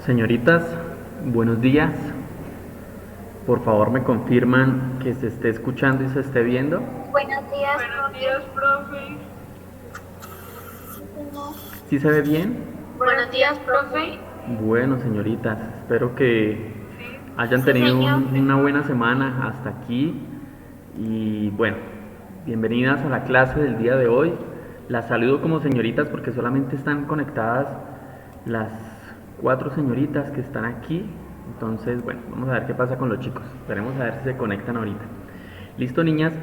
Señoritas, buenos días. Por favor, me confirman que se esté escuchando y se esté viendo. Buenos días, Buenos profe. días, profe. ¿Sí se ve bien? Buenos días, profe. Bueno, señoritas, espero que Sí, hayan Sí, tenido señor. una buena semana hasta aquí. Y bueno, bienvenidas a la clase del día de hoy. Las saludo como señoritas porque solamente están conectadas las cuatro señoritas que están aquí. Entonces, bueno, vamos a ver qué pasa con los chicos. Esperemos a ver si se conectan ahorita. Listo, niñas.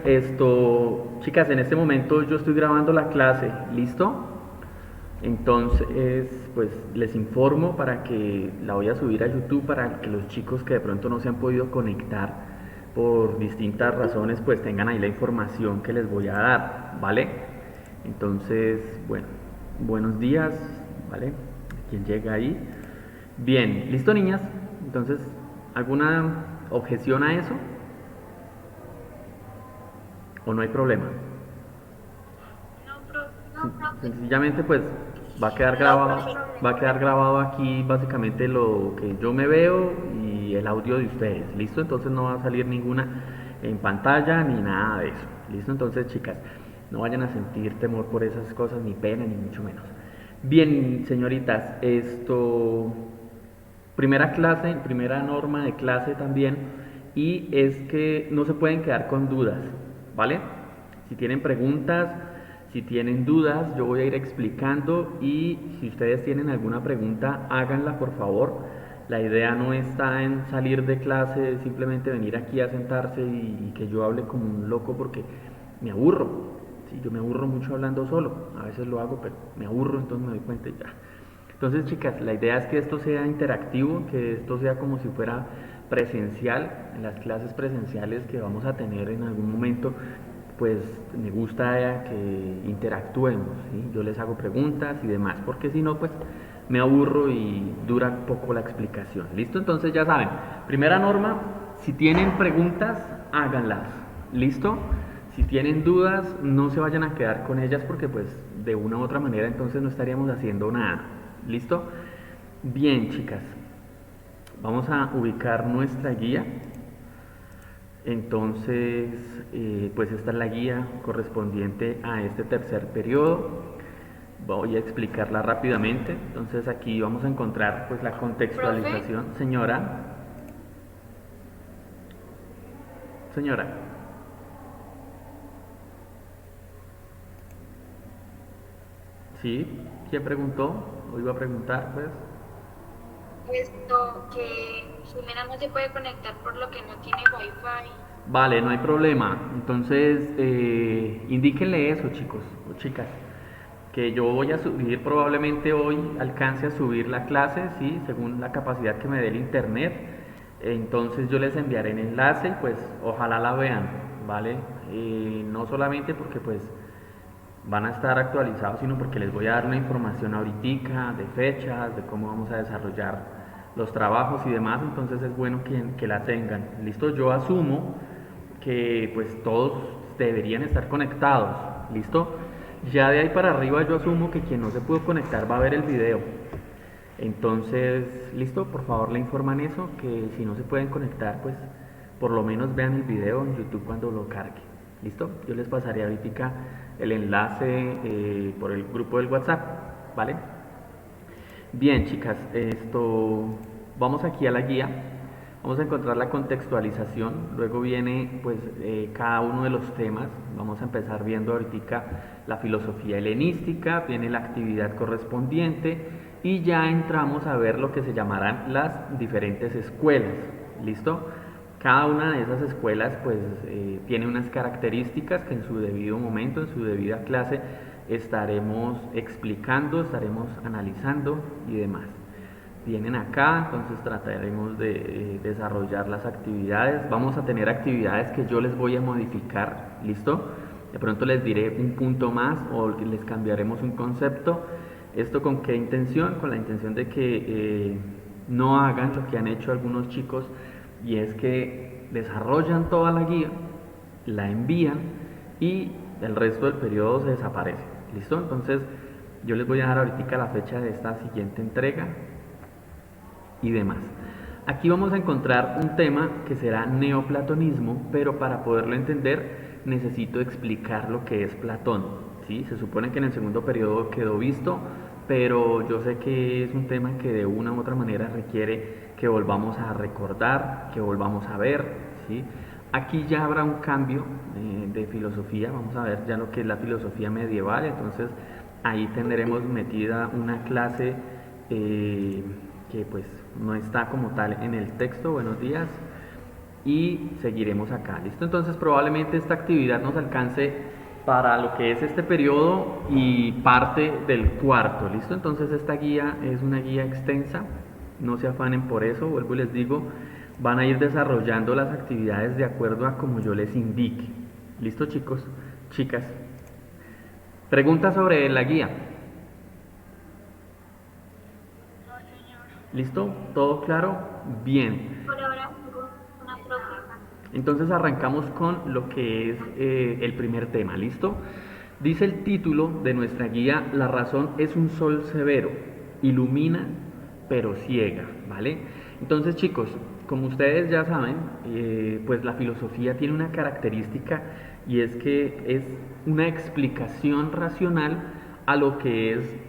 Chicas, en este momento yo estoy grabando la clase. ¿Listo? Entonces, pues les informo para que la voy a subir a YouTube para que los chicos que de pronto no se han podido conectar por distintas razones, pues tengan ahí la información que les voy a dar, ¿vale? Entonces, bueno, buenos días, ¿vale? ¿Quién llega ahí? Bien, ¿listo, niñas? Entonces, ¿alguna objeción a eso? ¿O no hay problema? no, profe. Sencillamente pues va a quedar No, grabado, profe. va a quedar grabado aquí básicamente lo que yo me veo y el audio de ustedes, ¿listo? Entonces no va a salir ninguna en pantalla ni nada de eso, ¿listo? Entonces chicas, no vayan a sentir temor por esas cosas, ni pena, ni mucho menos. Bien, señoritas, primera clase, primera norma de clase también, y es que no se pueden quedar con dudas, ¿vale? Si tienen preguntas, si tienen dudas, yo voy a ir explicando y si ustedes tienen alguna pregunta, háganla por favor. La idea no está en salir de clase, simplemente venir aquí a sentarse y que yo hable como un loco porque me aburro. Sí, yo me aburro mucho hablando solo. A veces lo hago, pero me aburro, entonces me doy cuenta y ya. Entonces, chicas, la idea es que esto sea interactivo, que esto sea como si fuera presencial, en las clases presenciales que vamos a tener en algún momento, pues me gusta que interactuemos, ¿sí? Yo les hago preguntas y demás, porque si no, pues me aburro y dura poco la explicación. ¿Listo? Entonces ya saben, primera norma, si tienen preguntas, háganlas. ¿Listo? Si tienen dudas, no se vayan a quedar con ellas porque pues de una u otra manera entonces no estaríamos haciendo nada. ¿Listo? Bien, chicas. Vamos a ubicar nuestra guía. Entonces, pues esta es la guía correspondiente a este tercer periodo. Voy a explicarla rápidamente. Entonces aquí vamos a encontrar pues la Profe. contextualización. Señora, ¿sí? ¿Quién preguntó? ¿O iba a preguntar pues? Esto que Jimena no se puede conectar por lo que no tiene wifi. Vale, no hay problema. Entonces, indíquenle eso, chicos o chicas, que yo voy a subir probablemente hoy, alcance a subir la clase, sí, según la capacidad que me dé el internet. Entonces yo les enviaré el enlace y pues ojalá la vean, ¿vale? No solamente porque pues van a estar actualizados, sino porque les voy a dar una información ahorita de fechas, de cómo vamos a desarrollar los trabajos y demás, entonces es bueno que la tengan. Listo, yo asumo que pues todos deberían estar conectados, listo. Ya de ahí para arriba yo asumo que quien no se pudo conectar va a ver el video. Entonces, listo, por favor le informan eso, que si no se pueden conectar, pues por lo menos vean el video en YouTube cuando lo cargue. ¿Listo? Yo les pasaré ahorita el enlace por el grupo del WhatsApp, ¿vale? Bien, chicas, vamos aquí a la guía. Vamos a encontrar la contextualización. Luego viene, pues, cada uno de los temas. Vamos a empezar viendo ahorita la filosofía helenística. Viene la actividad correspondiente y ya entramos a ver lo que se llamarán las diferentes escuelas. ¿Listo? Cada una de esas escuelas pues tiene unas características que en su debido momento, en su debida clase, estaremos explicando, estaremos analizando y demás. Vienen acá, entonces trataremos de desarrollar las actividades. Vamos a tener actividades que yo les voy a modificar, ¿listo? De pronto les diré un punto más o les cambiaremos un concepto. ¿Esto con qué intención? Con la intención de que no hagan lo que han hecho algunos chicos y es que desarrollan toda la guía, la envían y el resto del periodo se desaparece. ¿Listo? Entonces yo les voy a dar ahorita la fecha de esta siguiente entrega. y demás. Aquí vamos a encontrar un tema que será neoplatonismo, pero para poderlo entender necesito explicar lo que es Platón. ¿Sí? Se supone que en el segundo periodo quedó visto, pero yo sé que es un tema que de una u otra manera requiere que volvamos a recordar, que volvamos a ver. ¿Sí? Aquí ya habrá un cambio de filosofía, vamos a ver ya lo que es la filosofía medieval, entonces ahí tendremos metida una clase que pues no está como tal en el texto. Buenos días. Y seguiremos acá, ¿listo? Entonces probablemente esta actividad nos alcance para lo que es este periodo y parte del cuarto, ¿listo? Entonces esta guía es una guía extensa, no se afanen por eso, vuelvo y les digo, van a ir desarrollando las actividades de acuerdo a como yo les indique. ¿Listo, chicos? Chicas. Preguntas sobre la guía. No, señor. ¿Listo? ¿Todo claro? Bien. Por ahora tengo una pregunta. Entonces arrancamos con lo que es el primer tema, ¿listo? Dice el título de nuestra guía: la razón es un sol severo, ilumina pero ciega, ¿vale? Entonces, chicos, como ustedes ya saben, pues la filosofía tiene una característica, y es que es una explicación racional a lo que es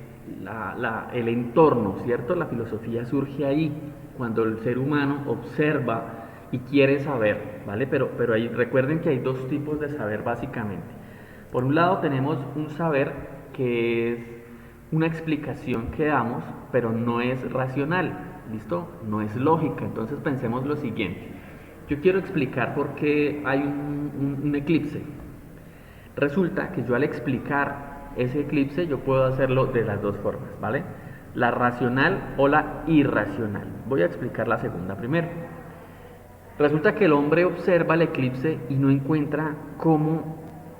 el entorno, ¿cierto? La filosofía surge ahí, cuando el ser humano observa y quiere saber, ¿vale? Pero ahí, recuerden que hay dos tipos de saber básicamente. Por un lado tenemos un saber que es una explicación que damos, pero no es racional, ¿listo? No es lógica. Entonces pensemos lo siguiente. Yo quiero explicar por qué hay un eclipse. Resulta que yo, al explicar ese eclipse, yo puedo hacerlo de las dos formas, ¿vale? La racional o la irracional. Voy a explicar la segunda primero. Resulta que el hombre observa el eclipse y no encuentra cómo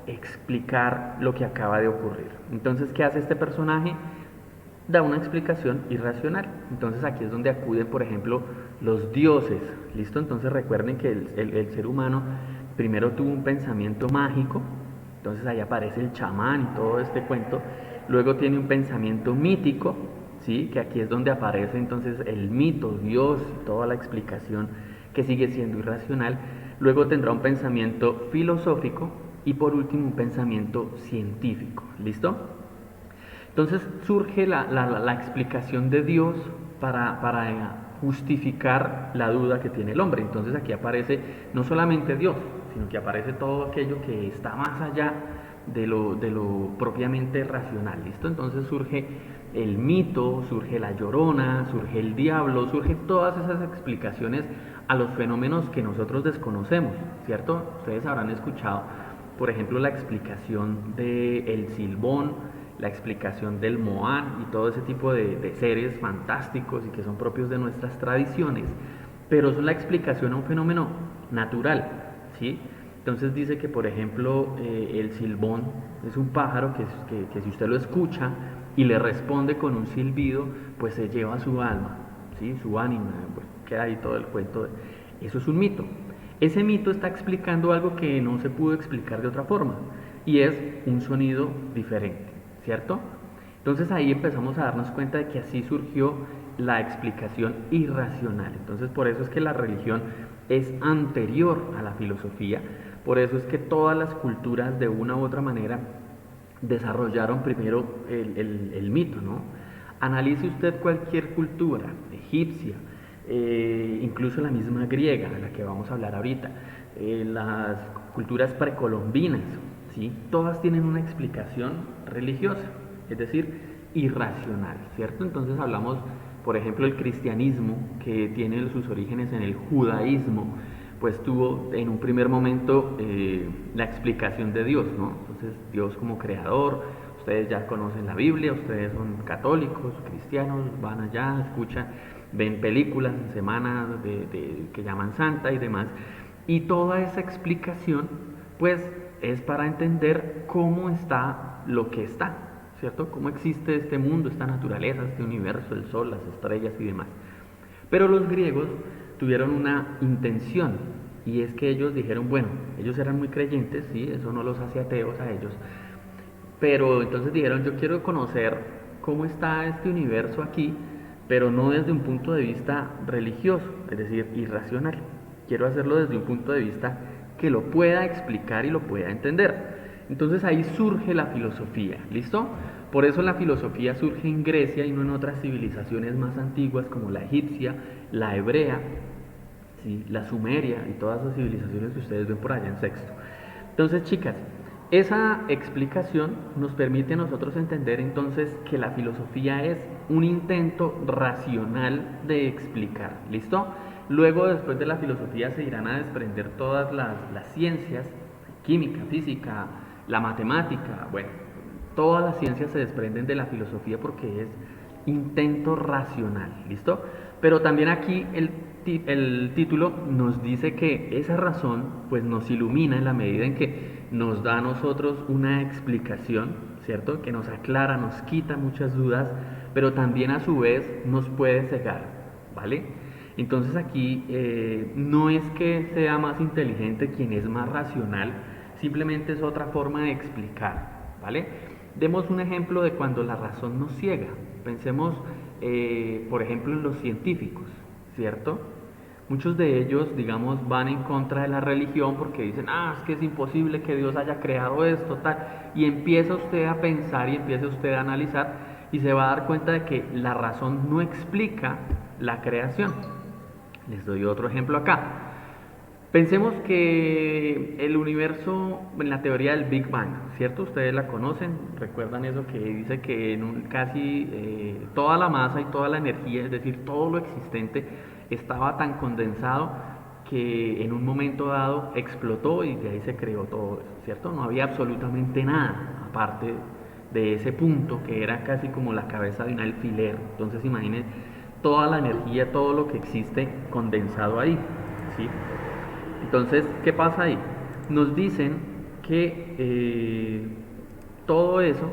explicar lo que acaba de ocurrir. Entonces, ¿qué hace este personaje? Da una explicación irracional. Entonces aquí es donde acuden, por ejemplo, los dioses. ¿Listo? Entonces recuerden que el ser humano primero tuvo un pensamiento mágico, entonces ahí aparece el chamán y todo este cuento. Luego tiene un pensamiento mítico, ¿sí? Que aquí es donde aparece entonces el mito, Dios y toda la explicación que sigue siendo irracional. Luego tendrá un pensamiento filosófico y por último un pensamiento científico. ¿Listo? Entonces surge la explicación de Dios para justificar la duda que tiene el hombre. Entonces aquí aparece no solamente Dios, sino que aparece todo aquello que está más allá de lo propiamente racional. ¿Listo? Entonces surge el mito, surge la llorona, surge el diablo, surgen todas esas explicaciones a los fenómenos que nosotros desconocemos, ¿cierto? Ustedes habrán escuchado, por ejemplo, la explicación del Silbón, la explicación del Moán y todo ese tipo de seres fantásticos y que son propios de nuestras tradiciones, pero son la explicación a un fenómeno natural, ¿sí? Entonces dice que, por ejemplo, el silbón es un pájaro que si usted lo escucha y le responde con un silbido, pues se lleva su alma, ¿sí? Su ánima, pues queda ahí todo el cuento. Eso es un mito. Ese mito está explicando algo que no se pudo explicar de otra forma, y es un sonido diferente, ¿cierto? Entonces ahí empezamos a darnos cuenta de que así surgió la explicación irracional. Entonces por eso es que la religión es anterior a la filosofía, por eso es que todas las culturas de una u otra manera desarrollaron primero el mito, ¿no? Analice usted cualquier cultura, egipcia, incluso la misma griega, de la que vamos a hablar ahorita, las culturas precolombinas, ¿sí? Todas tienen una explicación religiosa, es decir, irracional, ¿cierto? Entonces hablamos, por ejemplo, el cristianismo, que tiene sus orígenes en el judaísmo, pues tuvo en un primer momento la explicación de Dios, ¿no? Entonces Dios como creador, ustedes ya conocen la Biblia, ustedes son católicos, cristianos, van allá, escuchan, ven películas en semana que llaman Santa y demás, y toda esa explicación pues es para entender cómo está lo que está, ¿cierto? Cómo existe este mundo, esta naturaleza, este universo, el sol, las estrellas y demás. Pero los griegos tuvieron una intención, y es que ellos dijeron, bueno, ellos eran muy creyentes, sí, eso no los hace ateos a ellos, pero entonces dijeron, yo quiero conocer cómo está este universo aquí, pero no desde un punto de vista religioso, es decir, irracional. Quiero hacerlo desde un punto de vista que lo pueda explicar y lo pueda entender. Entonces ahí surge la filosofía, ¿listo? Por eso la filosofía surge en Grecia y no en otras civilizaciones más antiguas como la egipcia, la hebrea, ¿sí? La sumeria y todas esas civilizaciones que ustedes ven por allá en sexto. Entonces, chicas, esa explicación nos permite a nosotros entender entonces que la filosofía es un intento racional de explicar, ¿listo? Luego, después de la filosofía, se irán a desprender todas las ciencias, química, física, la matemática, bueno, todas las ciencias se desprenden de la filosofía porque es intento racional, ¿listo? Pero también aquí el título nos dice que esa razón pues nos ilumina en la medida en que nos da a nosotros una explicación, ¿cierto? Que nos aclara, nos quita muchas dudas, pero también a su vez nos puede cegar, ¿vale? Entonces aquí no es que sea más inteligente quien es más racional, simplemente es otra forma de explicar, ¿vale? Demos un ejemplo de cuando la razón nos ciega. Pensemos, por ejemplo, en los científicos, ¿cierto? Muchos de ellos, digamos, van en contra de la religión porque dicen, es que es imposible que Dios haya creado esto, tal. Y empieza usted a pensar y empieza usted a analizar y se va a dar cuenta de que la razón no explica la creación. Les doy otro ejemplo acá. Pensemos que el universo, en la teoría del Big Bang, ¿cierto? Ustedes la conocen, recuerdan eso que dice que en casi toda la masa y toda la energía, es decir, todo lo existente, estaba tan condensado que en un momento dado explotó y de ahí se creó todo eso, ¿cierto? No había absolutamente nada aparte de ese punto que era casi como la cabeza de un alfiler. Entonces imaginen toda la energía, todo lo que existe condensado ahí, ¿sí? Entonces, ¿qué pasa ahí? Nos dicen que todo eso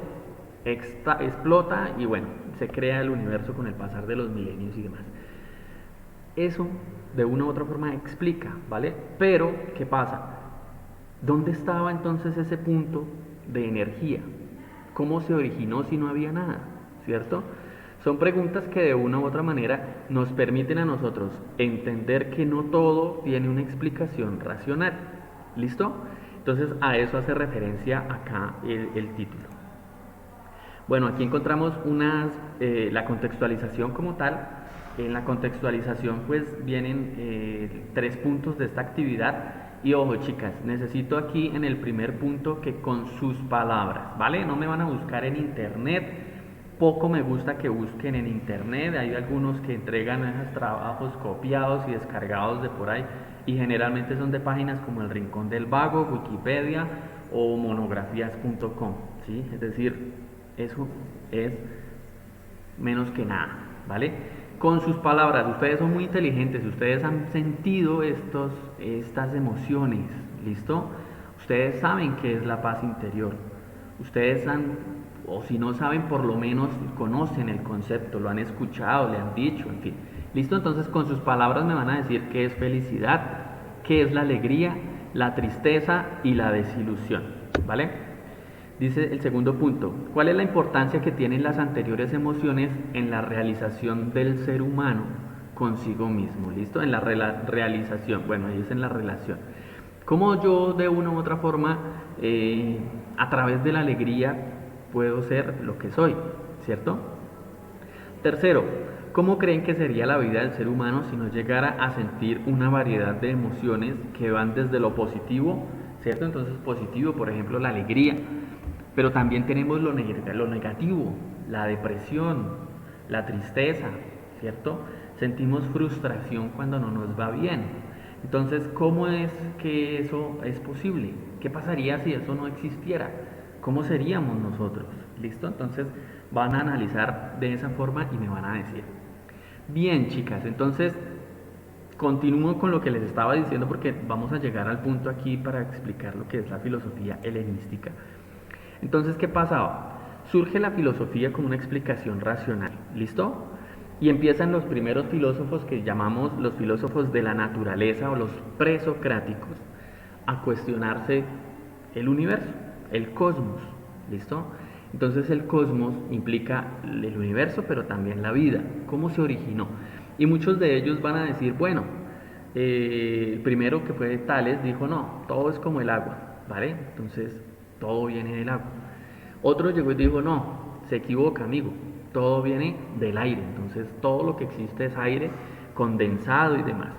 explota y bueno, se crea el universo con el pasar de los milenios y demás. Eso de una u otra forma explica, ¿vale? Pero, ¿qué pasa? ¿Dónde estaba entonces ese punto de energía? ¿Cómo se originó si no había nada? ¿Cierto? Son preguntas que de una u otra manera nos permiten a nosotros entender que no todo tiene una explicación racional. ¿Listo? Entonces a eso hace referencia acá el título. Bueno, aquí encontramos la contextualización como tal. En la contextualización pues vienen 3 puntos de esta actividad. Y ojo chicas, necesito aquí en el primer punto que con sus palabras, ¿vale? No me van a buscar en internet. Poco me gusta que busquen en internet, hay algunos que entregan esos trabajos copiados y descargados de por ahí y generalmente son de páginas como El Rincón del Vago, Wikipedia o monografías.com, ¿sí? Es decir, eso es menos que nada, ¿vale? Con sus palabras, ustedes son muy inteligentes, ustedes han sentido estas emociones, ¿listo? Ustedes saben qué es la paz interior, ustedes o si no saben, por lo menos conocen el concepto, lo han escuchado, le han dicho, en fin. ¿Listo? Entonces con sus palabras me van a decir qué es felicidad, qué es la alegría, la tristeza y la desilusión, ¿vale? Dice el segundo punto, ¿cuál es la importancia que tienen las anteriores emociones en la realización del ser humano consigo mismo? ¿Listo? En la realización, bueno, ahí es en la relación. ¿Cómo yo de una u otra forma, a través de la alegría, puedo ser lo que soy, ¿cierto? Tercero, ¿cómo creen que sería la vida del ser humano si no llegara a sentir una variedad de emociones que van desde lo positivo, ¿cierto? Entonces positivo, por ejemplo, la alegría, pero también tenemos lo negativo, la depresión, la tristeza, ¿cierto? Sentimos frustración cuando no nos va bien. Entonces, ¿cómo es que eso es posible? ¿Qué pasaría si eso no existiera? ¿Cómo seríamos nosotros? ¿Listo? Entonces van a analizar de esa forma y me van a decir. Bien, chicas, entonces continúo con lo que les estaba diciendo porque vamos a llegar al punto aquí para explicar lo que es la filosofía helenística. Entonces, ¿qué pasaba? Surge la filosofía como una explicación racional, ¿listo? Y empiezan los primeros filósofos que llamamos los filósofos de la naturaleza o los presocráticos a cuestionarse el universo, el cosmos, ¿listo? Entonces el cosmos implica el universo, pero también la vida, cómo se originó. Y muchos de ellos van a decir, bueno, el primero que fue Tales dijo, no, todo es como el agua, ¿vale? Entonces todo viene del agua. Otro llegó y dijo, no, se equivoca, amigo, todo viene del aire, entonces todo lo que existe es aire condensado y demás.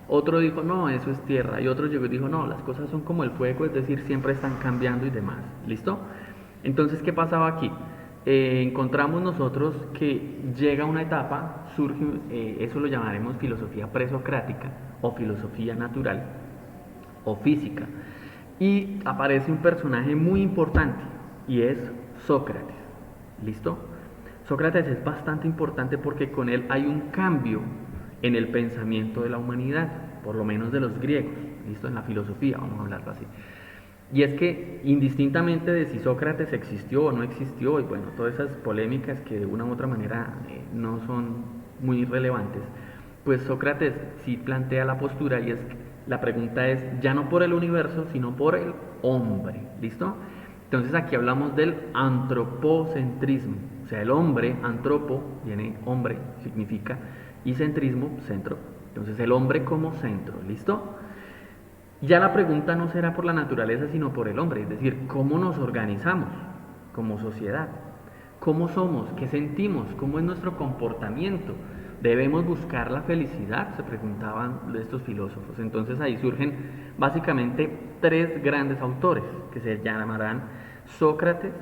Otro dijo, no, eso es tierra. Y otro llegó y dijo, no, las cosas son como el fuego, es decir, siempre están cambiando y demás. ¿Listo? Entonces, ¿qué pasaba aquí? Encontramos nosotros que llega una etapa, surge, eso lo llamaremos filosofía presocrática o filosofía natural o física. Y aparece un personaje muy importante y es Sócrates. ¿Listo? Sócrates es bastante importante porque con él hay un cambio en el pensamiento de la humanidad, por lo menos de los griegos, ¿listo? En la filosofía, vamos a hablarlo así. Y es que indistintamente de si Sócrates existió o no existió, y bueno, todas esas polémicas que de una u otra manera no son muy relevantes, pues Sócrates sí plantea la postura y es la pregunta es ya no por el universo, sino por el hombre, ¿listo? Entonces aquí hablamos del antropocentrismo, o sea, el hombre, antropo, viene hombre, significa, y centrismo, centro. Entonces el hombre como centro, ¿listo? Ya la pregunta no será por la naturaleza, sino por el hombre, es decir, cómo nos organizamos como sociedad, cómo somos, qué sentimos, cómo es nuestro comportamiento. ¿Debemos buscar la felicidad? Se preguntaban estos filósofos. Entonces ahí surgen básicamente tres grandes autores que se llamarán Sócrates,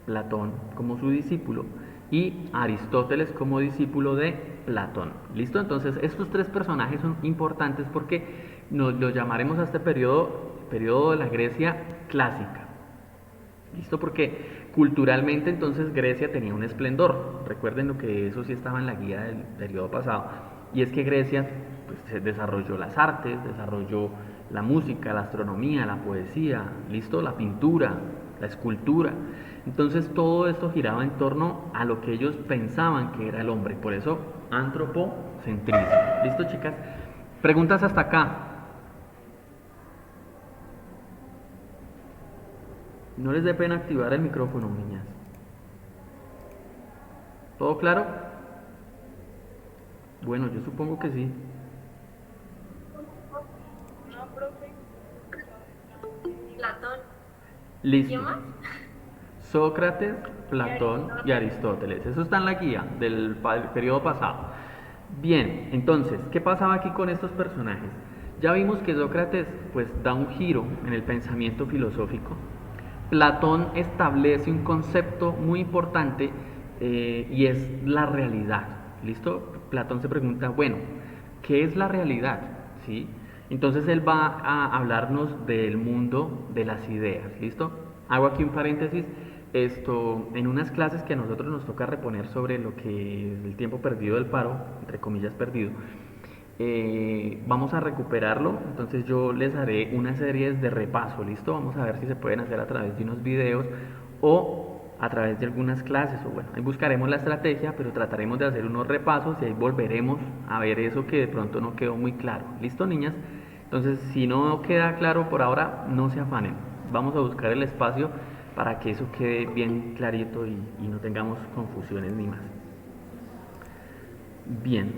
Platón como su discípulo y Aristóteles como discípulo de Platón. ¿Listo? Entonces estos tres personajes son importantes porque nos lo llamaremos a este periodo de la Grecia clásica. ¿Listo? Porque culturalmente entonces Grecia tenía un esplendor. Recuerden lo que eso sí estaba en la guía del periodo pasado. Y es que Grecia pues, desarrolló las artes, desarrolló la música, la astronomía, la poesía, ¿listo? La pintura, la escultura. Entonces todo esto giraba en torno a lo que ellos pensaban que era el hombre. Por eso, antropocentrismo. ¿Listo, chicas? Preguntas hasta acá. No les dé pena activar el micrófono, niñas. ¿Todo claro? Bueno, yo supongo que sí. No, profe. Platón. Listo. ¿Quién más? Sócrates, Platón y Aristóteles. Eso está en la guía del periodo pasado. Bien, entonces, ¿qué pasaba aquí con estos personajes? Ya vimos que Sócrates pues da un giro en el pensamiento filosófico. Platón establece un concepto muy importante y es la realidad. ¿Listo? Platón se pregunta, bueno, ¿qué es la realidad? ¿Sí? Entonces él va a hablarnos del mundo de las ideas. ¿Listo? Hago aquí un paréntesis. Esto, en unas clases que a nosotros nos toca reponer sobre lo que es el tiempo perdido del paro, entre comillas perdido, vamos a recuperarlo. Entonces yo les haré una serie de repaso, ¿listo? Vamos a ver si se pueden hacer a través de unos videos o a través de algunas clases, o bueno, ahí buscaremos la estrategia, pero trataremos de hacer unos repasos y ahí volveremos a ver eso que de pronto no quedó muy claro. ¿Listo, niñas? Entonces, si no queda claro por ahora, no se afanen. Vamos a buscar el espacio para que eso quede bien clarito y no tengamos confusiones ni más. Bien,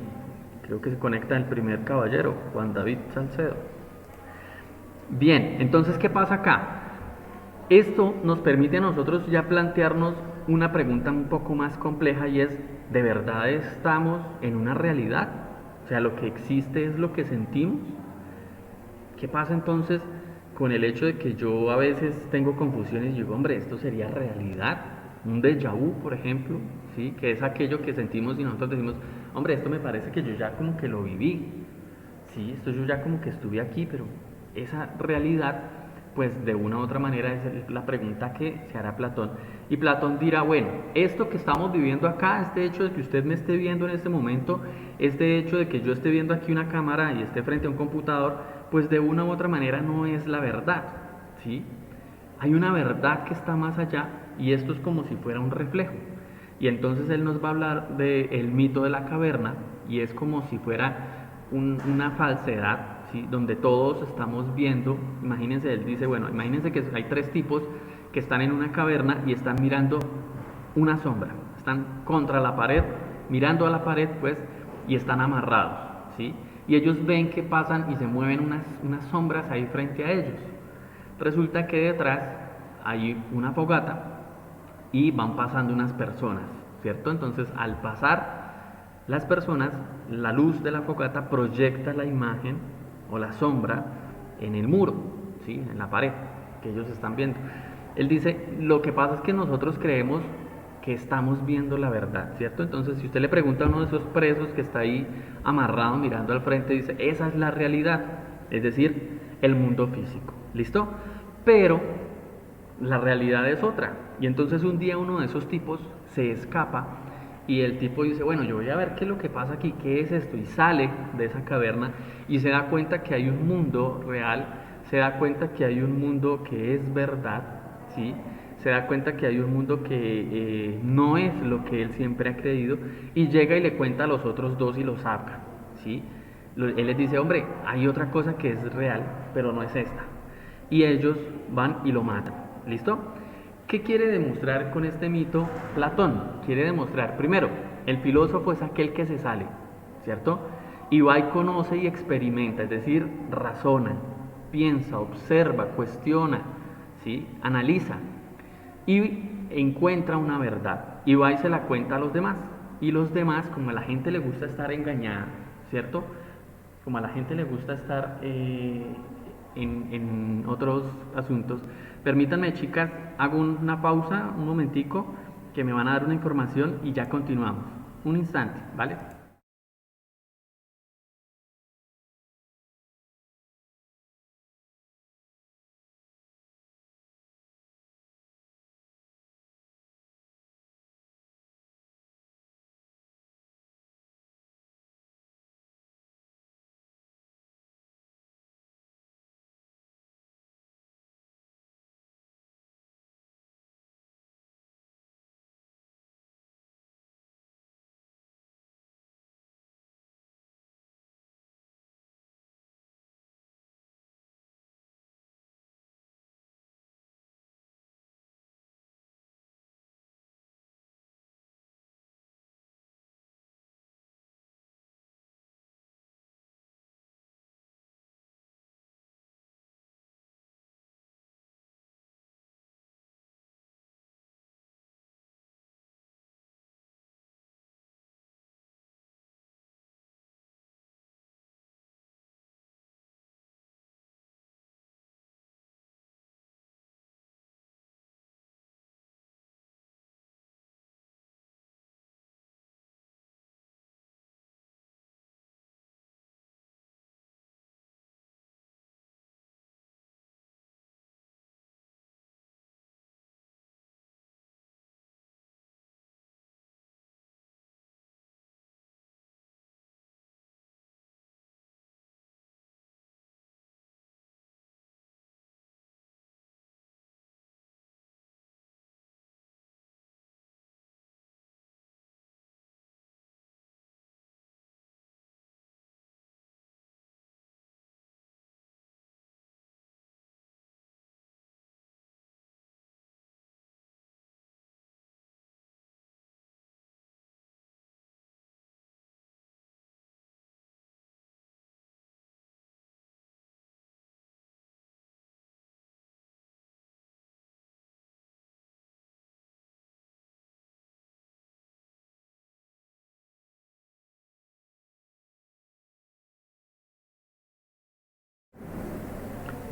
creo que se conecta el primer caballero, Juan David Salcedo. Bien, entonces, ¿qué pasa acá? Esto nos permite a nosotros ya plantearnos una pregunta un poco más compleja y es, ¿de verdad estamos en una realidad? O sea, ¿lo que existe es lo que sentimos? ¿Qué pasa entonces con el hecho de que yo a veces tengo confusiones y digo, hombre, esto sería realidad? Un déjà vu, por ejemplo, ¿sí? Que es aquello que sentimos y nosotros decimos, hombre, esto me parece que yo ya como que lo viví, ¿sí? Esto yo ya como que estuve aquí, pero esa realidad, pues de una u otra manera es la pregunta que se hará Platón. Y Platón dirá, bueno, esto que estamos viviendo acá, este hecho de que usted me esté viendo en este momento, este hecho de que yo esté viendo aquí una cámara y esté frente a un computador, pues de una u otra manera no es la verdad, ¿sí? Hay una verdad que está más allá y esto es como si fuera un reflejo. Y entonces él nos va a hablar del mito de la caverna y es como si fuera una falsedad, ¿sí? Donde todos estamos viendo, imagínense, él dice, bueno, imagínense que hay tres tipos que están en una caverna y están mirando una sombra, están contra la pared, mirando a la pared pues, y están amarrados, ¿sí? Y ellos ven que pasan y se mueven unas sombras ahí frente a ellos. Resulta que detrás hay una fogata y van pasando unas personas, ¿cierto? Entonces al pasar las personas, la luz de la fogata proyecta la imagen o la sombra en el muro, ¿sí? En la pared que ellos están viendo. Él dice, lo que pasa es que nosotros creemos que estamos viendo la verdad, ¿cierto? Entonces, si usted le pregunta a uno de esos presos que está ahí amarrado mirando al frente, dice, esa es la realidad, es decir, el mundo físico, ¿listo? Pero la realidad es otra. Y entonces un día uno de esos tipos se escapa y el tipo dice, bueno, yo voy a ver qué es lo que pasa aquí, qué es esto, y sale de esa caverna y se da cuenta que hay un mundo real, se da cuenta que hay un mundo que es verdad, ¿sí? Se da cuenta que hay un mundo que no es lo que él siempre ha creído y llega y le cuenta a los otros dos y los saca, ¿sí? Él les dice, hombre, hay otra cosa que es real, pero no es esta. Y ellos van y lo matan, ¿listo? ¿Qué quiere demostrar con este mito Platón? Quiere demostrar, primero, el filósofo es aquel que se sale, ¿cierto? Y va y conoce y experimenta, es decir, razona, piensa, observa, cuestiona, ¿sí? Analiza y encuentra una verdad y va y se la cuenta a los demás. Y los demás, como a la gente le gusta estar engañada, ¿cierto? Como a la gente le gusta estar en otros asuntos. Permítanme, chicas, hago una pausa, un momentico, que me van a dar una información y ya continuamos. Un instante, ¿vale?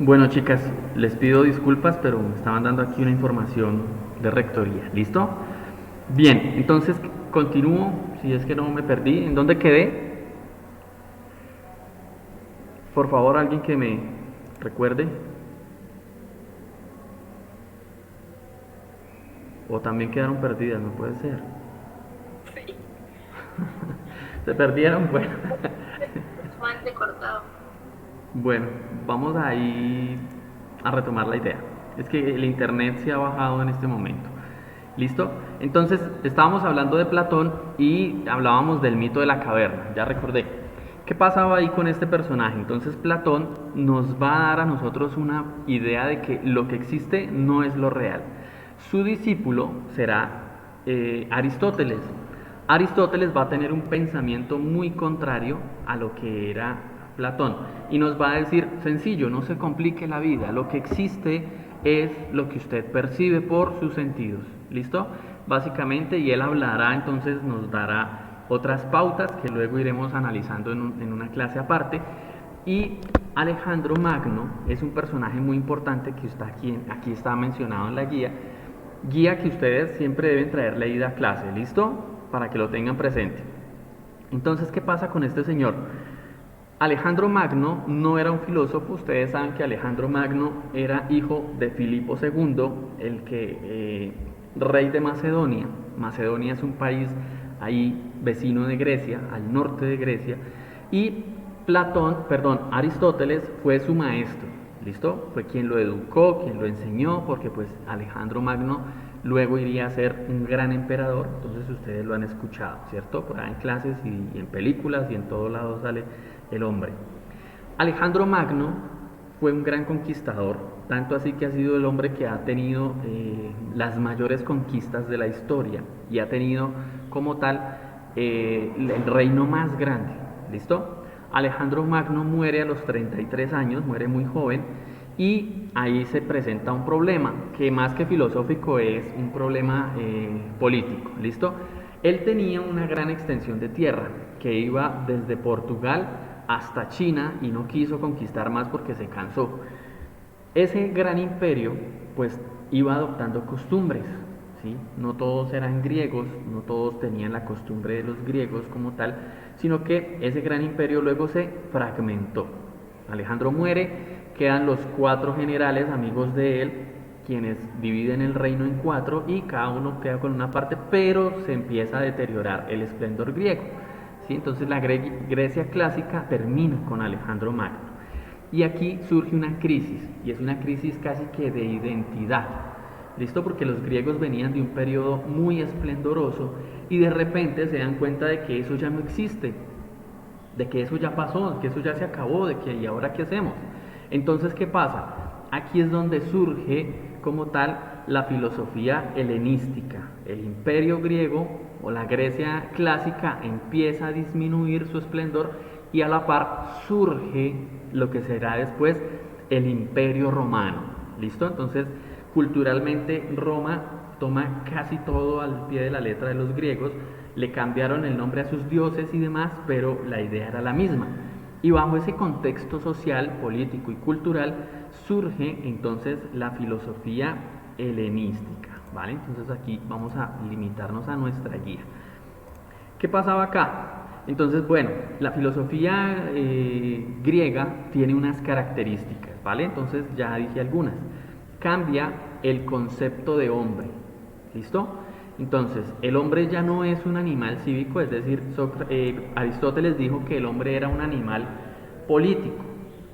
Bueno, chicas, les pido disculpas, pero me estaban dando aquí una información de rectoría. ¿Listo? Bien, entonces continúo, si es que no me perdí. ¿En dónde quedé? Por favor, alguien que me recuerde. O también quedaron perdidas, no puede ser. Sí. Se perdieron, bueno. Bastante cortado. Bueno, vamos ahí a retomar la idea. Es que el internet se ha bajado en este momento. ¿Listo? Entonces, estábamos hablando de Platón y hablábamos del mito de la caverna. Ya recordé. ¿Qué pasaba ahí con este personaje? Entonces Platón nos va a dar a nosotros una idea de que lo que existe no es lo real. Su discípulo será Aristóteles. Aristóteles va a tener un pensamiento muy contrario a lo que era Platón y nos va a decir, sencillo, no se complique la vida, lo que existe es lo que usted percibe por sus sentidos, ¿listo? Básicamente, y él hablará, entonces nos dará otras pautas que luego iremos analizando en una clase aparte. Y Alejandro Magno es un personaje muy importante que está aquí está mencionado en la guía que ustedes siempre deben traer leída a clase, ¿listo? Para que lo tengan presente. Entonces, ¿qué pasa con este señor? Alejandro Magno no era un filósofo, ustedes saben que Alejandro Magno era hijo de Filipo II, rey de Macedonia. Macedonia es un país ahí vecino de Grecia, al norte de Grecia, y Aristóteles fue su maestro, ¿listo? Fue quien lo educó, quien lo enseñó, porque pues Alejandro Magno luego iría a ser un gran emperador, entonces ustedes lo han escuchado, ¿cierto? Por ahí en clases y en películas y en todos lados sale el hombre. Alejandro Magno fue un gran conquistador, tanto así que ha sido el hombre que ha tenido las mayores conquistas de la historia y ha tenido como tal el reino más grande, ¿listo? Alejandro Magno muere a los 33 años, muere muy joven, y ahí se presenta un problema, que más que filosófico es un problema político, ¿listo? Él tenía una gran extensión de tierra, que iba desde Portugal hasta China, y no quiso conquistar más porque se cansó. Ese gran imperio, pues, iba adoptando costumbres, ¿sí? No todos eran griegos, no todos tenían la costumbre de los griegos como tal, sino que ese gran imperio luego se fragmentó. Alejandro muere, quedan los 4 generales amigos de él, quienes dividen el reino en 4 y cada uno queda con una parte, pero se empieza a deteriorar el esplendor griego, ¿sí? Entonces la Grecia clásica termina con Alejandro Magno. Y aquí surge una crisis, y es una crisis casi que de identidad, ¿listo? Porque los griegos venían de un periodo muy esplendoroso y de repente se dan cuenta de que eso ya no existe, de que eso ya pasó, que eso ya se acabó, de que ¿y ahora qué hacemos? Entonces, ¿qué pasa? Aquí es donde surge como tal la filosofía helenística. El imperio griego o la Grecia clásica empieza a disminuir su esplendor y a la par surge lo que será después el imperio romano, ¿listo? Entonces, culturalmente Roma toma casi todo al pie de la letra de los griegos, le cambiaron el nombre a sus dioses y demás, pero la idea era la misma. Y bajo ese contexto social, político y cultural surge entonces la filosofía helenística, ¿vale? Entonces aquí vamos a limitarnos a nuestra guía. ¿Qué pasaba acá? Entonces, bueno, la filosofía griega tiene unas características, ¿vale? Entonces ya dije algunas. Cambia el concepto de hombre, ¿listo? Entonces, el hombre ya no es un animal cívico, es decir, Aristóteles dijo que el hombre era un animal político,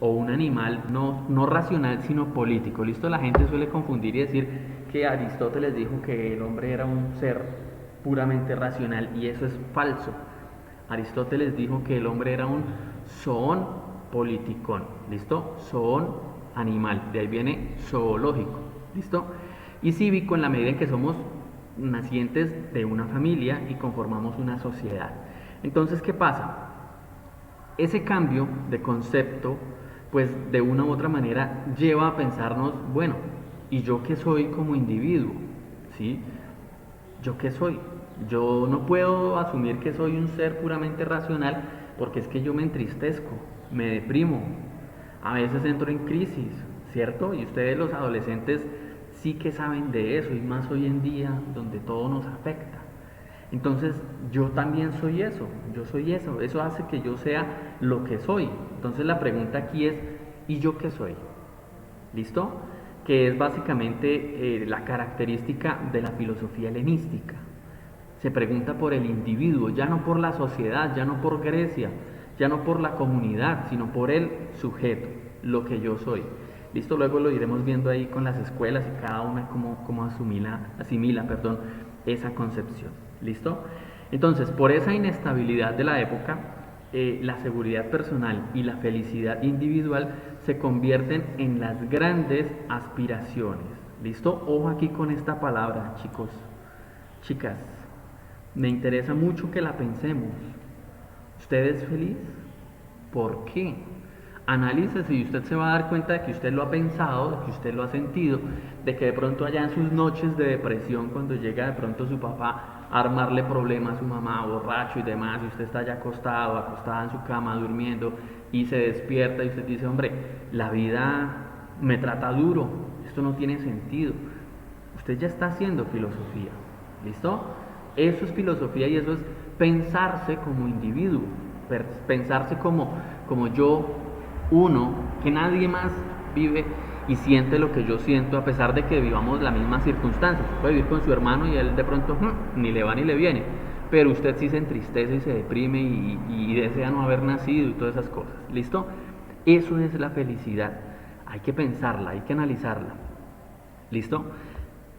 o un animal no racional, sino político, ¿listo? La gente suele confundir y decir que Aristóteles dijo que el hombre era un ser puramente racional, y eso es falso. Aristóteles dijo que el hombre era un zoon politikon, ¿listo? Zoon, animal, de ahí viene zoológico, ¿listo? Y cívico en la medida en que somos nacientes de una familia y conformamos una sociedad. Entonces, ¿qué pasa? Ese cambio de concepto, pues de una u otra manera lleva a pensarnos, bueno, ¿y yo qué soy como individuo? ¿Sí? ¿Yo qué soy? Yo no puedo asumir que soy un ser puramente racional, porque es que yo me entristezco, me deprimo, a veces entro en crisis, ¿cierto? Y ustedes los adolescentes sí que saben de eso, y más hoy en día donde todo nos afecta. Entonces yo también soy eso, yo soy eso hace que yo sea lo que soy. Entonces la pregunta aquí es, ¿y yo qué soy? ¿Listo? Que es básicamente la característica de la filosofía helenística. Se pregunta por el individuo, ya no por la sociedad, ya no por Grecia, ya no por la comunidad, sino por el sujeto, lo que yo soy. ¿Listo? Luego lo iremos viendo ahí con las escuelas y cada una cómo asimila esa concepción. ¿Listo? Entonces, por esa inestabilidad de la época, la seguridad personal y la felicidad individual se convierten en las grandes aspiraciones. ¿Listo? Ojo aquí con esta palabra, chicos, chicas. Me interesa mucho que la pensemos. ¿Usted es feliz? ¿Por qué? Analícese y usted se va a dar cuenta de que usted lo ha pensado, de que usted lo ha sentido, de que de pronto allá en sus noches de depresión, cuando llega de pronto su papá a armarle problemas a su mamá, borracho y demás, y usted está ya acostado, acostada en su cama, durmiendo, y se despierta y usted dice, hombre, la vida me trata duro, esto no tiene sentido. Usted ya está haciendo filosofía, ¿listo? Eso es filosofía y eso es pensarse como individuo, pensarse como yo, uno, que nadie más vive y siente lo que yo siento a pesar de que vivamos las mismas circunstancias. Puede vivir con su hermano y él de pronto ni le va ni le viene, pero usted sí se entristece y se deprime y desea no haber nacido y todas esas cosas. ¿Listo? Eso es la felicidad. Hay que pensarla, hay que analizarla. ¿Listo?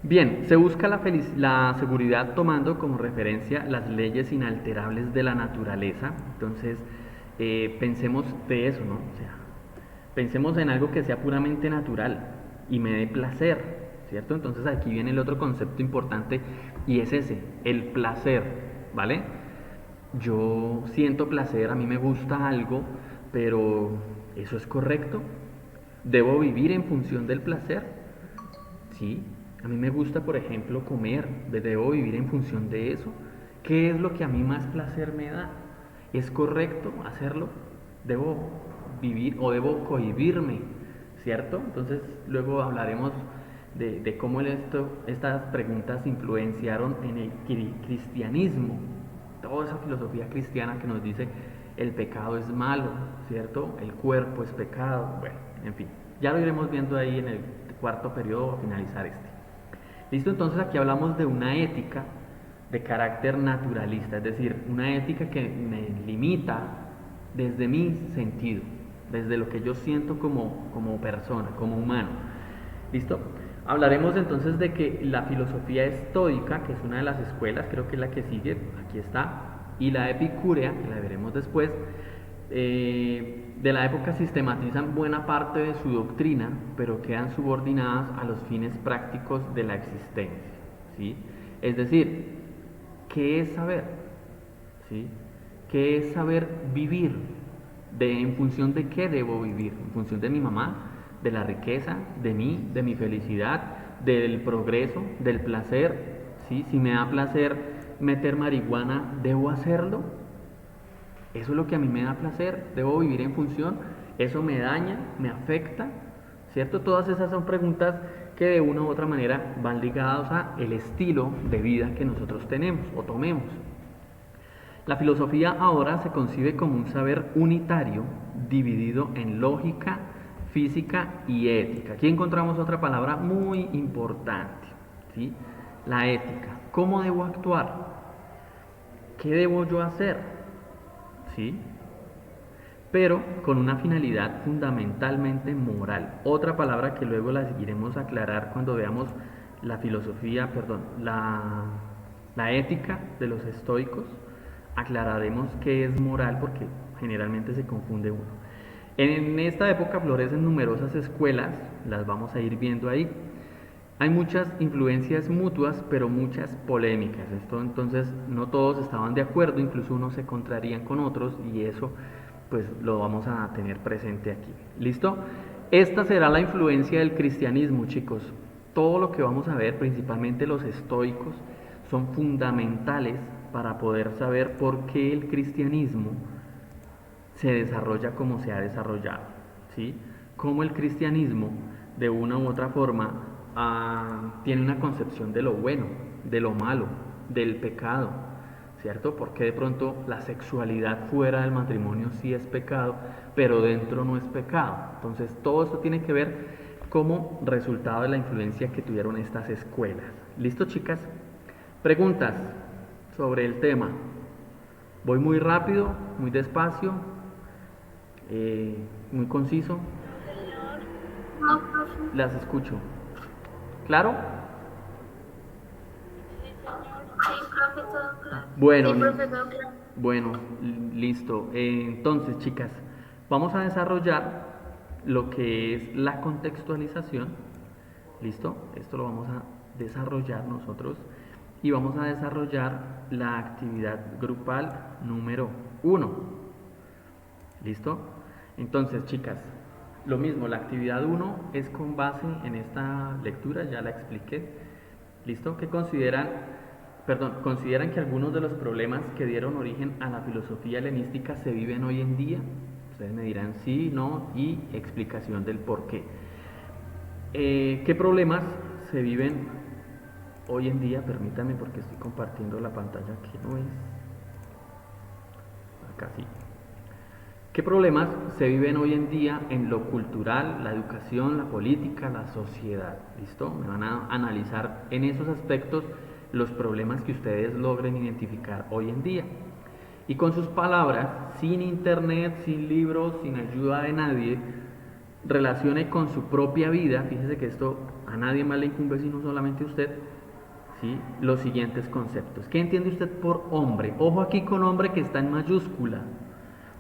Bien, se busca la seguridad tomando como referencia las leyes inalterables de la naturaleza. Entonces, pensemos de eso, ¿no? O sea, pensemos en algo que sea puramente natural y me dé placer, ¿cierto? Entonces aquí viene el otro concepto importante y es ese, el placer, ¿vale? Yo siento placer, a mí me gusta algo, pero ¿eso es correcto? ¿Debo vivir en función del placer? Sí, a mí me gusta, por ejemplo, comer, debo vivir en función de eso. ¿Qué es lo que a mí más placer me da? ¿Es correcto hacerlo? ¿Debo vivir o debo cohibirme? ¿Cierto? Entonces luego hablaremos de cómo estas preguntas influenciaron en el cristianismo. Toda esa filosofía cristiana que nos dice el pecado es malo, ¿cierto? El cuerpo es pecado. Bueno, en fin, ya lo iremos viendo ahí en el cuarto periodo a finalizar este. Listo, entonces aquí hablamos de una ética de carácter naturalista, es decir, una ética que me limita desde mi sentido, desde lo que yo siento como persona, como humano. ¿Listo? Hablaremos entonces de que la filosofía estoica, que es una de las escuelas, creo que es la que sigue, aquí está, y la epicúrea, que la veremos después, de la época sistematizan buena parte de su doctrina, pero quedan subordinadas a los fines prácticos de la existencia, ¿sí? Es decir, ¿qué es saber? ¿Sí? ¿Qué es saber vivir? ¿En función de qué debo vivir? ¿En función de mi mamá? ¿De la riqueza? ¿De mí? ¿De mi felicidad? ¿Del progreso? ¿Del placer? ¿Sí? Si me da placer meter marihuana, ¿debo hacerlo? ¿Eso es lo que a mí me da placer? ¿Debo vivir en función? ¿Eso me daña? ¿Me afecta? ¿Cierto? Todas esas son preguntas que de una u otra manera van ligadas a el estilo de vida que nosotros tenemos o tomemos. La filosofía ahora se concibe como un saber unitario dividido en lógica, física y ética. Aquí encontramos otra palabra muy importante, ¿sí? La ética. ¿Cómo debo actuar? ¿Qué debo yo hacer? ¿Sí? Pero con una finalidad fundamentalmente moral. Otra palabra que luego la seguiremos a aclarar cuando veamos la filosofía, perdón, la ética de los estoicos. Aclararemos qué es moral porque generalmente se confunde uno. En esta época florecen numerosas escuelas, las vamos a ir viendo ahí. Hay muchas influencias mutuas, pero muchas polémicas. Esto entonces no todos estaban de acuerdo, incluso unos se contrarían con otros y eso pues lo vamos a tener presente aquí. ¿Listo? Esta será la influencia del cristianismo, chicos. Todo lo que vamos a ver, principalmente los estoicos, son fundamentales para poder saber por qué el cristianismo se desarrolla como se ha desarrollado, ¿sí? Cómo el cristianismo, de una u otra forma, tiene una concepción de lo bueno, de lo malo, del pecado, ¿cierto? Porque de pronto la sexualidad fuera del matrimonio sí es pecado, pero dentro no es pecado. Entonces todo esto tiene que ver como resultado de la influencia que tuvieron estas escuelas. ¿Listo, chicas? Preguntas sobre el tema. Voy muy rápido, muy despacio, muy conciso. Señor. No, profe. Las escucho. ¿Claro? Sí, señor. Sí, profe, todo claro. Bueno, Sí, profe, todo claro. Bueno, listo. Entonces, chicas, vamos a desarrollar lo que es la contextualización. ¿Listo? Esto lo vamos a desarrollar nosotros y vamos a desarrollar la actividad grupal número 1. ¿Listo? Entonces, chicas, lo mismo, la actividad 1 es con base en esta lectura, ya la expliqué. ¿Listo? ¿Qué consideran? Perdón, consideran que algunos de los problemas que dieron origen a la filosofía helenística se viven hoy en día. Ustedes me dirán sí, no y explicación del por qué. ¿Qué problemas se viven hoy en día? Permítanme porque estoy compartiendo la pantalla que no es. Acá sí. ¿Qué problemas se viven hoy en día en lo cultural, la educación, la política, la sociedad? ¿Listo? Me van a analizar en esos aspectos los problemas que ustedes logren identificar hoy en día. Y con sus palabras, sin internet, sin libros, sin ayuda de nadie, relacione con su propia vida, fíjese que esto a nadie más le incumbe sino solamente a usted, ¿sí? Los siguientes conceptos. ¿Qué entiende usted por hombre? Ojo aquí con hombre que está en mayúscula,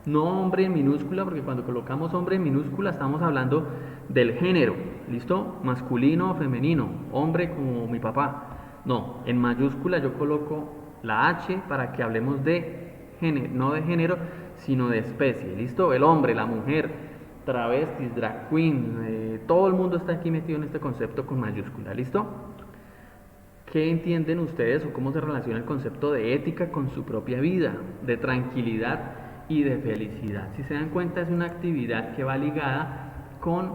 no hombre en minúscula, porque cuando colocamos hombre en minúscula estamos hablando del género, ¿listo? Masculino o femenino, hombre como mi papá. No, en mayúscula yo coloco la H para que hablemos de género, no de género, sino de especie, ¿listo? El hombre, la mujer, travestis, drag queen, todo el mundo está aquí metido en este concepto con mayúscula, ¿listo? ¿Qué entienden ustedes o cómo se relaciona el concepto de ética con su propia vida, de tranquilidad y de felicidad? Si se dan cuenta, es una actividad que va ligada con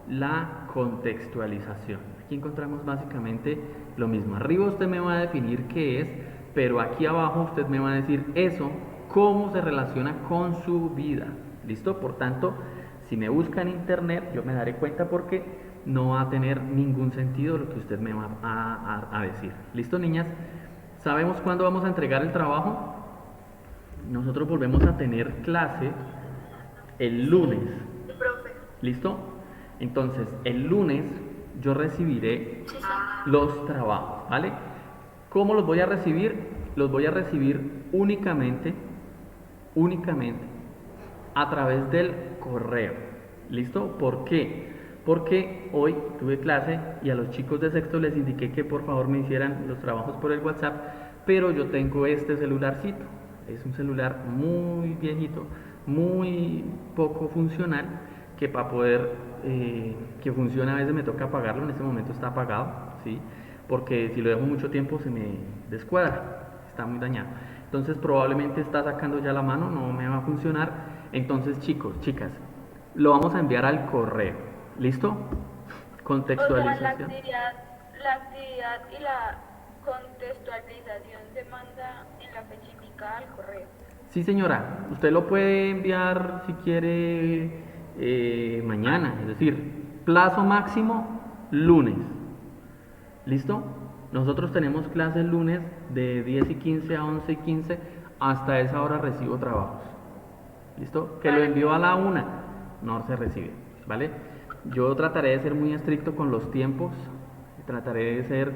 la contextualización. Aquí encontramos básicamente lo mismo. Arriba usted me va a definir qué es, pero aquí abajo usted me va a decir eso, cómo se relaciona con su vida. ¿Listo? Por tanto, si me busca en internet, yo me daré cuenta porque no va a tener ningún sentido lo que usted me va a decir. ¿Listo, niñas? ¿Sabemos cuándo vamos a entregar el trabajo? Nosotros volvemos a tener clase el lunes. Sí, profe. ¿Listo? Entonces, el lunes yo recibiré los trabajos, ¿vale? ¿Cómo los voy a recibir? Los voy a recibir únicamente a través del correo. ¿Listo? ¿Por qué? Porque hoy tuve clase y a los chicos de sexto les indiqué que por favor me hicieran los trabajos por el WhatsApp, pero yo tengo este celularcito. Es un celular muy viejito, muy poco funcional, que para poder que funcione a veces me toca apagarlo. En este momento está apagado, ¿sí? Porque si lo dejo mucho tiempo se me descuadra, está muy dañado. Entonces probablemente está sacando ya la mano, no me va a funcionar. Entonces, chicos, chicas, lo vamos a enviar al correo. ¿Listo? Contextualización. O sea, la actividad y la contextualización se manda en la fecha indicada al correo. Sí, señora, usted lo puede enviar si quiere mañana, es decir, plazo máximo lunes. ¿Listo? Nosotros tenemos clase el lunes de 10:15 a 11:15, hasta esa hora recibo trabajos. ¿Listo? Que lo envío a la 1, no se recibe, ¿vale? Yo trataré de ser muy estricto con los tiempos, trataré de ser,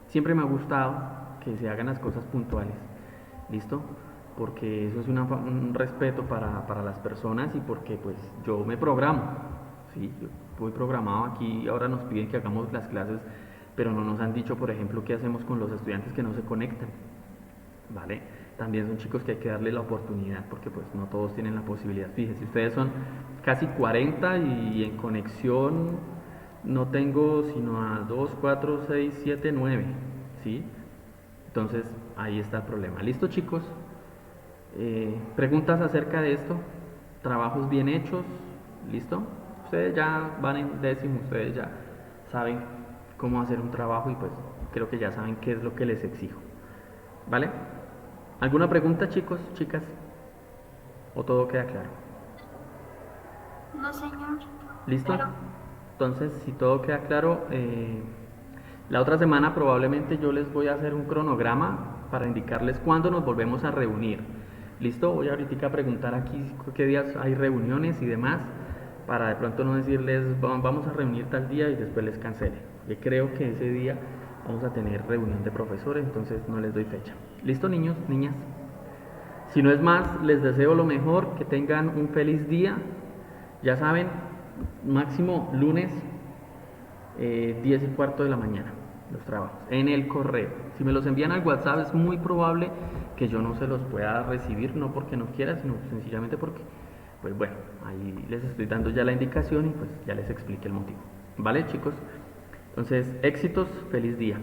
siempre me ha gustado que se hagan las cosas puntuales, ¿listo? Porque eso es un respeto para las personas y porque pues yo me programo, ¿sí? Yo voy programado aquí, ahora nos piden que hagamos las clases, pero no nos han dicho, por ejemplo, qué hacemos con los estudiantes que no se conectan, ¿vale? También son chicos que hay que darle la oportunidad porque pues no todos tienen la posibilidad. Fíjense, ustedes son casi 40 y en conexión no tengo sino a 2, 4, 6, 7, 9, ¿sí? Entonces ahí está el problema. ¿Listo, chicos? ¿Preguntas acerca de esto? ¿Trabajos bien hechos? ¿Listo? Ustedes ya van en décimo, ustedes ya saben cómo hacer un trabajo y pues creo que ya saben qué es lo que les exijo. ¿Vale? ¿Alguna pregunta, chicos, chicas? ¿O todo queda claro? No, señor. ¿Listo? Pero, Entonces, si todo queda claro, la otra semana probablemente yo les voy a hacer un cronograma para indicarles cuándo nos volvemos a reunir. ¿Listo? Voy ahorita a preguntar aquí qué días hay reuniones y demás, para de pronto no decirles vamos a reunir tal día y después les cancele. Yo creo que ese día vamos a tener reunión de profesores, entonces no les doy fecha. ¿Listo, niños, niñas? Si no es más, les deseo lo mejor, que tengan un feliz día. Ya saben, máximo lunes 10:15 de la mañana, los trabajos, en el correo. Si me los envían al WhatsApp es muy probable que yo no se los pueda recibir, no porque no quiera, sino sencillamente porque, pues bueno, ahí les estoy dando ya la indicación y pues ya les expliqué el motivo. ¿Vale, chicos? Entonces, éxitos, feliz día.